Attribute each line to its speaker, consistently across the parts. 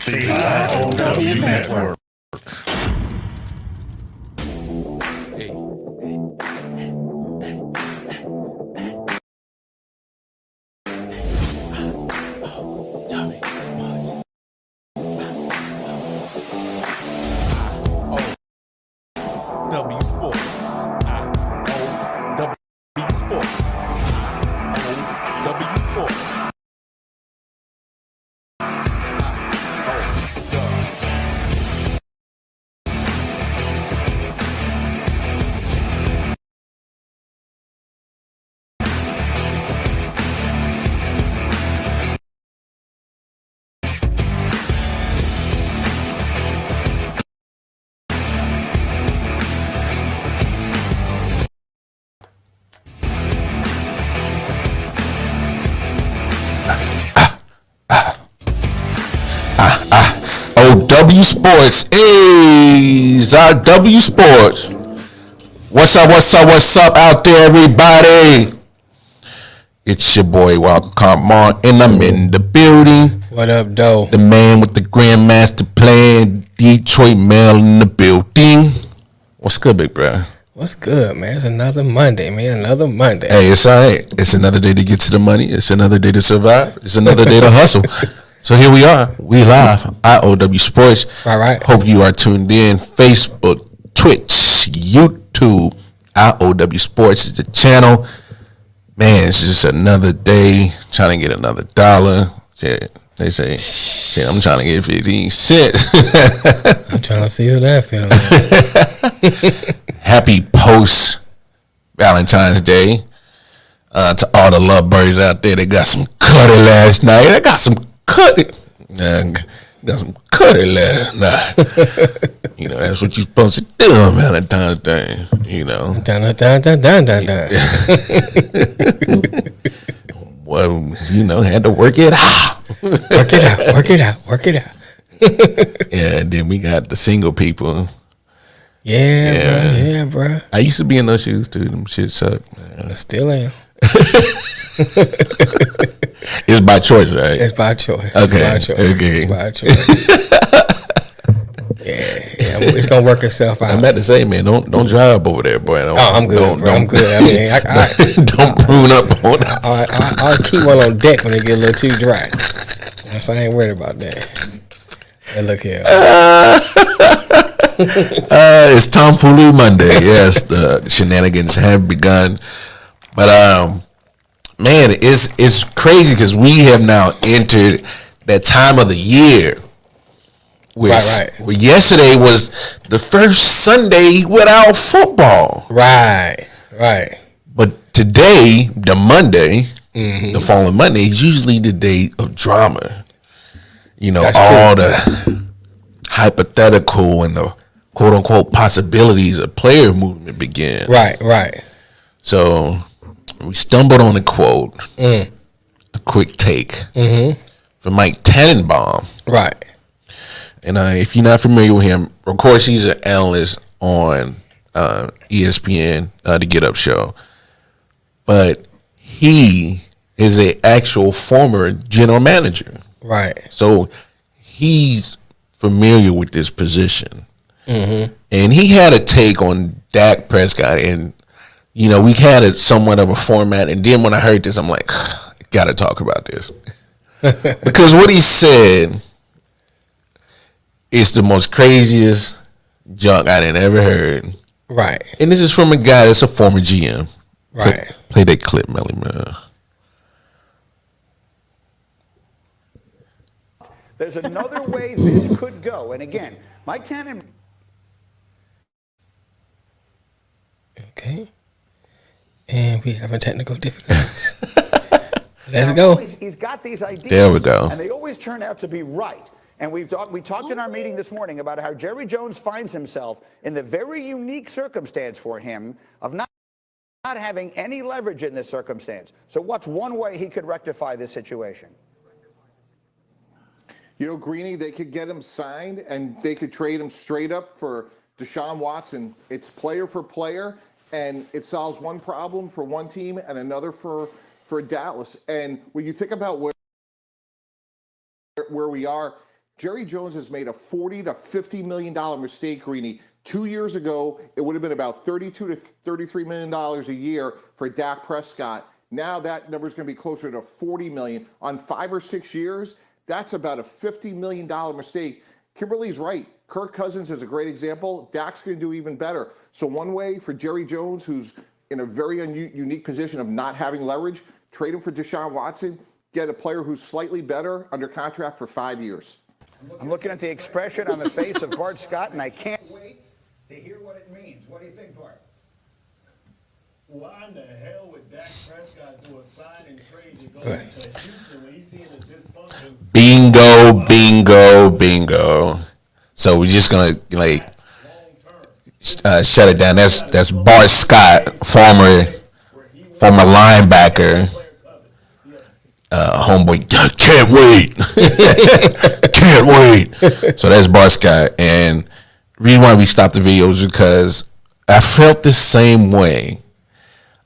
Speaker 1: The I.O.W. Network.
Speaker 2: I.O.W. Sports. I.O.W. Sports. I.O.W. Sports.
Speaker 3: I.O.W. Sports. Hey, I.O.W. Sports. What's up out there, everybody? It's your boy, Walker Carmar, and I'm in the building.
Speaker 4: What up, though?
Speaker 3: The man with the Grandmaster plan, Detroit Mail in the building. What's good, big bro?
Speaker 4: What's good, man? It's another Monday, man. Another Monday.
Speaker 3: Hey, it's all right. It's another day to get to the money. It's another day to survive. It's another day to hustle. So here we are. We live. I.O.W. Sports.
Speaker 4: All right.
Speaker 3: Hope you are tuned in. Facebook, Twitch, YouTube. I.O.W. Sports is the channel. Man, it's just another day trying to get another dollar. Shit, they say, shit, I'm trying to get 15 cents.
Speaker 4: I'm trying to see who that feels like.
Speaker 3: Happy post Valentine's Day to all the lovebirds out there that got some cutty last night. I got some cutty. Got some cutty last night. You know, that's what you're supposed to do on Valentine's Day. You know.
Speaker 4: Dun, dun, dun, dun, dun, dun.
Speaker 3: Well, you know, had to work it out.
Speaker 4: Work it out.
Speaker 3: Yeah, and then we got the single people.
Speaker 4: Yeah, bro.
Speaker 3: I used to be in those shoes too. Them shit suck.
Speaker 4: I still am.
Speaker 3: It's by choice, right?
Speaker 4: It's by choice.
Speaker 3: Okay.
Speaker 4: It's by choice. Yeah, it's gonna work itself out.
Speaker 3: I'm about to say, man, don't drive over there, boy.
Speaker 4: I'm good. I'm good. I mean,
Speaker 3: don't prune up on us.
Speaker 4: I'll keep one on deck when it get a little too dry. You know, so I ain't worried about that. And look here.
Speaker 3: It's Tomfoolery Monday. Yes, the shenanigans have begun. But man, it's crazy because we have now entered that time of the year.
Speaker 4: Right.
Speaker 3: Where yesterday was the first Sunday without football.
Speaker 4: Right.
Speaker 3: But today, the Monday, the following Monday, is usually the day of drama. You know,
Speaker 4: That's
Speaker 3: all
Speaker 4: true.
Speaker 3: the hypothetical and the quote unquote possibilities of player movement begin.
Speaker 4: Right.
Speaker 3: So we stumbled on a quote, a quick take from Mike Tannenbaum.
Speaker 4: Right.
Speaker 3: And if you're not familiar with him, of course, he's an analyst on ESPN, the Get Up Show. But he is an actual former general manager.
Speaker 4: Right.
Speaker 3: So he's familiar with this position. And he had a take on Dak Prescott. And, you know, we had it somewhat of a format. And then when I heard this, I'm like, got to talk about this. Because what he said... it's the most craziest junk I done ever heard.
Speaker 4: Right.
Speaker 3: And this is from a guy that's a former GM.
Speaker 4: Right.
Speaker 3: Play that clip, Melly, man.
Speaker 5: There's another way this could go. And again, Mike Tannen.
Speaker 4: Okay. And we having technical difficulties. Let's go.
Speaker 5: He's got these ideas.
Speaker 3: There we go.
Speaker 5: And they always turn out to be right. And we talked in our meeting this morning about how Jerry Jones finds himself in the very unique circumstance for him of not having any leverage in this circumstance. So what's one way he could rectify this situation?
Speaker 6: You know, Greeny, they could get him signed and they could trade him straight up for Deshaun Watson. It's player for player, and it solves one problem for one team and another for Dallas. And when you think about where we are, Jerry Jones has made a $40 to $50 million mistake, Greeny. 2 years ago, it would have been about $32 to $33 million a year for Dak Prescott. Now that number is going to be closer to $40 million. On 5 or 6 years, that's about a $50 million mistake. Kimberly's right. Kirk Cousins is a great example. Dak's going to do even better. So one way for Jerry Jones, who's in a very unique position of not having leverage, trade him for Deshaun Watson, get a player who's slightly better under contract for 5 years.
Speaker 5: I'm looking at the expression on the face of Bart Scott, and I can't wait to hear what it means. What do you think, Bart?
Speaker 7: Why in the hell would Dak Prescott do a sign and trade to go to Houston when he's seeing the dysfunction?
Speaker 3: Bingo, bingo, bingo. So we're just gonna shut it down. That's Bart Scott, former linebacker. Homeboy, can't wait. Can't wait. So that's Bart Scott. And the reason why we stopped the video is because I felt the same way.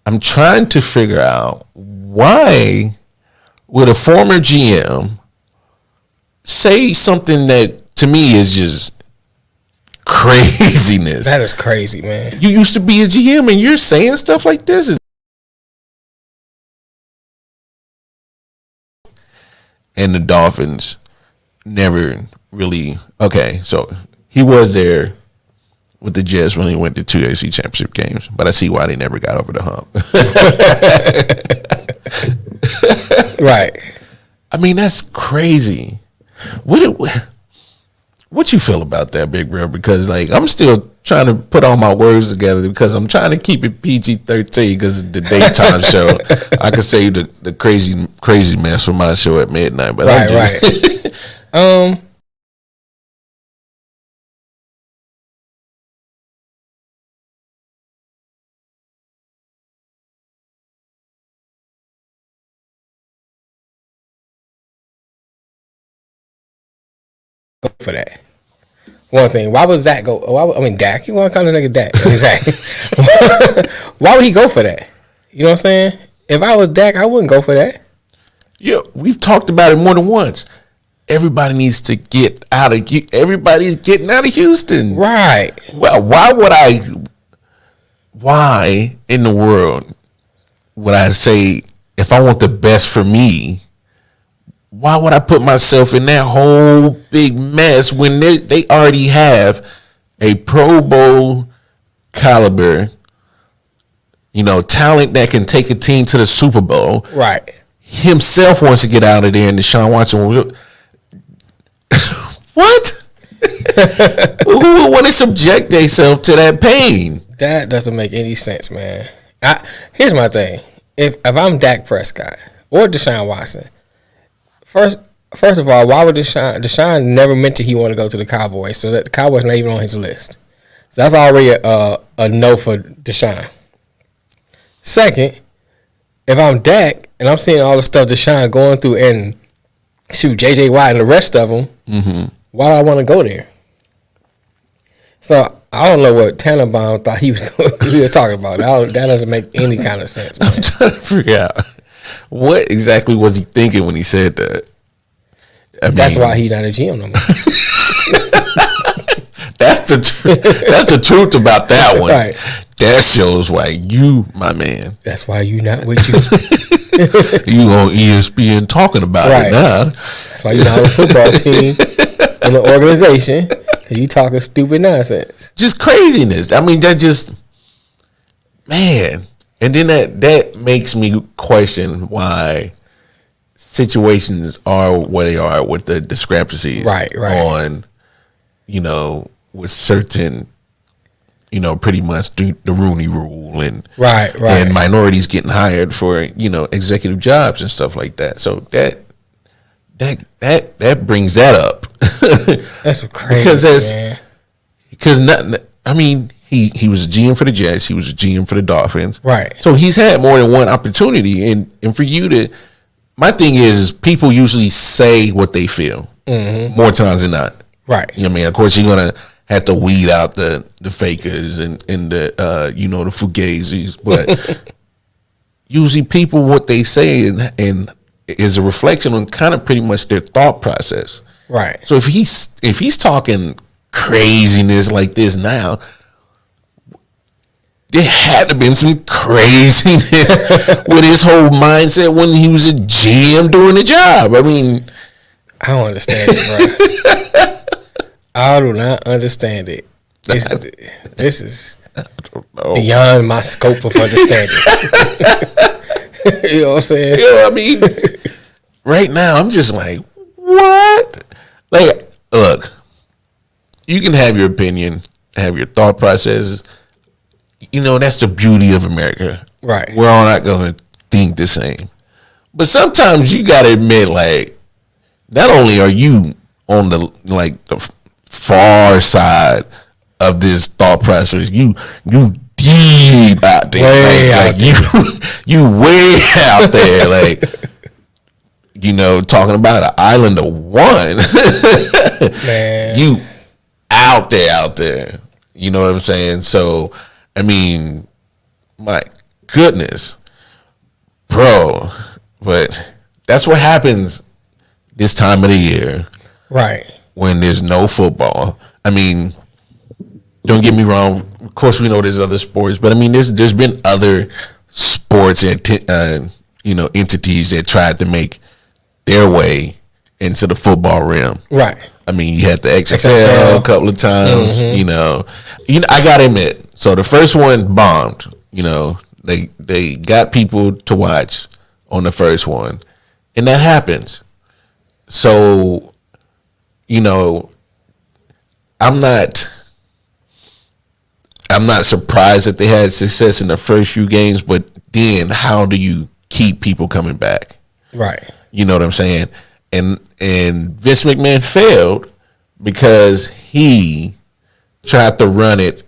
Speaker 3: I'm trying to figure out why would a former GM say something that to me is just craziness.
Speaker 4: That is crazy, man.
Speaker 3: You used to be a GM and you're saying stuff like this. And the Dolphins never really, okay, so he was there with the Jets when he went to 2 AFC championship games, but I see why they never got over the hump.
Speaker 4: Right.
Speaker 3: I mean, that's crazy. What you feel about that, Big Bro? Because I'm still trying to put all my words together because I'm trying to keep it PG-13 because it's the daytime show. I could say the crazy mess for my show at midnight, but
Speaker 4: right. Go for that. One thing, why would Zach go? Dak. You want to call the nigga Dak? Exactly. Why would he go for that? You know what I'm saying? If I was Dak, I wouldn't go for that.
Speaker 3: Yeah, we've talked about it more than once. Everybody needs to get out of. Everybody's getting out of Houston,
Speaker 4: right?
Speaker 3: Well, why in the world would I say if I want the best for me? Why would I put myself in that whole big mess when they already have a Pro Bowl caliber, talent that can take a team to the Super Bowl?
Speaker 4: Right.
Speaker 3: Himself wants to get out of there, and Deshaun Watson. What? Who would want to subject themselves to that pain?
Speaker 4: That doesn't make any sense, man. Here's my thing: if I'm Dak Prescott or Deshaun Watson. First of all, why would Deshaun never mentioned he wanted to go to the Cowboys, so that the Cowboys not even on his list. So that's already a no for Deshaun. Second, if I'm Dak and I'm seeing all the stuff Deshaun going through and shoot J.J. Watt and the rest of them, why do I want to go there? So I don't know what Tannenbaum thought he was talking about. That doesn't make any kind of sense, man.
Speaker 3: I'm trying to figure out. What exactly was he thinking when he said that?
Speaker 4: That's why he's not a GM no more.
Speaker 3: That's the truth about that one.
Speaker 4: Right.
Speaker 3: That shows why you, my man.
Speaker 4: That's why you not with you.
Speaker 3: You on ESPN talking about it now.
Speaker 4: That's why you're not on a football team in an organization because you talking stupid nonsense.
Speaker 3: Just craziness. I mean, that just, man. And then that makes me question why situations are what they are with the discrepancies on, with certain, pretty much the Rooney Rule and and minorities getting hired for, executive jobs and stuff like that. So that brings that up.
Speaker 4: That's crazy,
Speaker 3: because He was a GM for the Jets. He was a GM for the Dolphins.
Speaker 4: Right.
Speaker 3: So he's had more than one opportunity. And for you to, my thing is people usually say what they feel more times than not.
Speaker 4: Right.
Speaker 3: You know what I mean? Of course, you're going to have to weed out the fakers and the, the fugazis. But usually people, what they say and is a reflection on kind of pretty much their thought process.
Speaker 4: Right.
Speaker 3: So if he's talking craziness like this now, there had to been some craziness with his whole mindset when he was a GM doing the job. I mean,
Speaker 4: I don't understand it, bro. I do not understand it. This is beyond my scope of understanding. You know what I'm saying?
Speaker 3: You know what I mean? Right now, I'm just like, what? Like, look, you can have your opinion, have your thought processes. You know, that's the beauty of America.
Speaker 4: Right.
Speaker 3: We're all not going to think the same. But sometimes you got to admit, like, not only are you on the far side of this thought process, you deep out there.
Speaker 4: Way out
Speaker 3: you way out there. Like, you know, talking about an island of one.
Speaker 4: Man.
Speaker 3: You out there. You know what I'm saying? So, I mean, my goodness, bro. But that's what happens this time of the year.
Speaker 4: Right.
Speaker 3: When there's no football. I mean, don't get me wrong. Of course, we know there's other sports, but I mean, there's been other sports and entities that tried to make their way into the football realm.
Speaker 4: Right.
Speaker 3: I mean, you had the XFL a couple of times.
Speaker 4: Mm-hmm.
Speaker 3: You know, I gotta admit. So the first one bombed. You know, they got people to watch on the first one, and that happens. So, you know, I'm not surprised that they had success in the first few games, but then how do you keep people coming back?
Speaker 4: Right.
Speaker 3: You know what I'm saying? And Vince McMahon failed because he tried to run it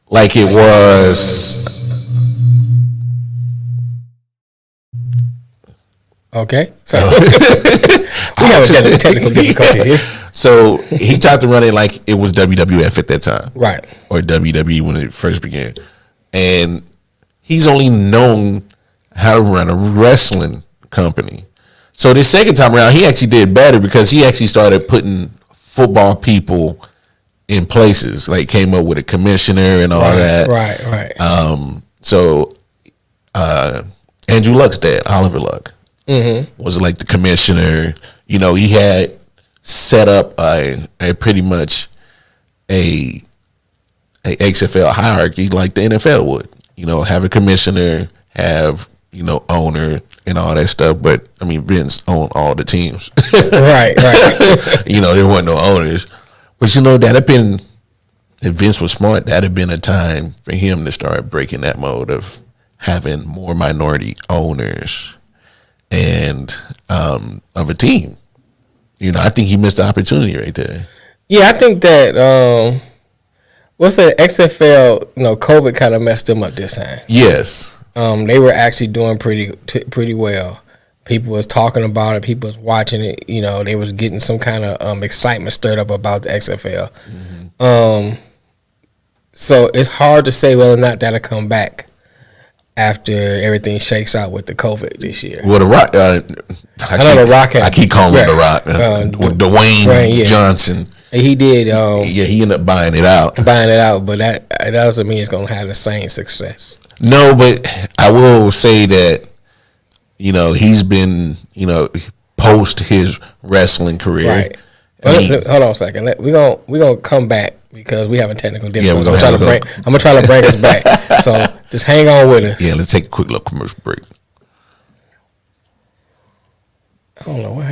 Speaker 3: like it was.
Speaker 4: Okay. So we have technical difficulties here.
Speaker 3: So he tried to run it like it was WWF at that time.
Speaker 4: Right.
Speaker 3: Or WWE when it first began. And he's only known how to run a wrestling company. So the second time around, he actually did better because he actually started putting football people in places, like came up with a commissioner and all that.
Speaker 4: Right.
Speaker 3: So Andrew Luck's dad, Oliver Luck, was like the commissioner. You know, he had set up a pretty much a XFL hierarchy like the NFL would. You know, have a commissioner, have, you know, owner and all that stuff. But I mean, Vince owned all the teams.
Speaker 4: Right.
Speaker 3: You know, there weren't no owners. But you know, that'd have been, if Vince was smart, that'd have been a time for him to start breaking that mode of having more minority owners and of a team. You know, I think he missed the opportunity right there.
Speaker 4: Yeah, I think that what's that XFL? You know, COVID kind of messed them up this time.
Speaker 3: Yes.
Speaker 4: They were actually doing pretty well. People was talking about it. People was watching it. You know, they was getting some kind of excitement stirred up about the XFL. Mm-hmm. So it's hard to say whether or not that'll come back after everything shakes out with the COVID this year.
Speaker 3: Well, The Rock.
Speaker 4: I know The Rock.
Speaker 3: I keep calling him The Rock. Dwayne Johnson.
Speaker 4: He did.
Speaker 3: Yeah, he ended up buying it out.
Speaker 4: But that doesn't mean it's gonna have the same success.
Speaker 3: No, but I will say that, you know, he's been, you know, post his wrestling career.
Speaker 4: Right. Hold on a second. We're gonna come back because we have a technical difficulty.
Speaker 3: Yeah,
Speaker 4: I'm gonna try to bring us back. So just hang on with us.
Speaker 3: Yeah, let's take a quick little commercial break.
Speaker 4: I don't know what happened.